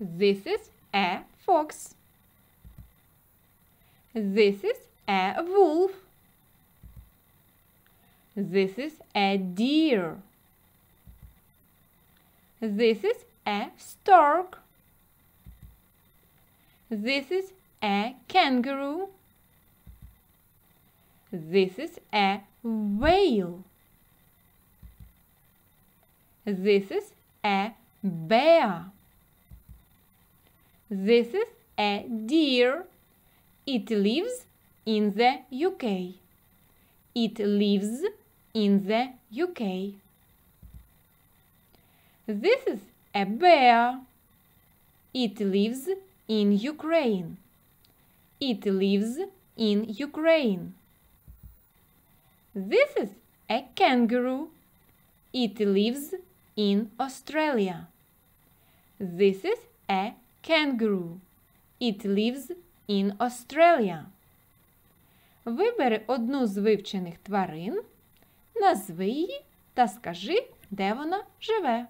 This is a fox. This is a wolf. This is a deer. This is a stork. This is a kangaroo. This is a whale. This is a bear. This is a deer. It lives in the UK. It lives in the UK. This is a bear. It lives in Ukraine. It lives in Ukraine. This is a kangaroo. It lives in Australia. This is a kangaroo. It lives in Australia. Вибери одну з вивчених тварин, назви її та скажи, де вона живе.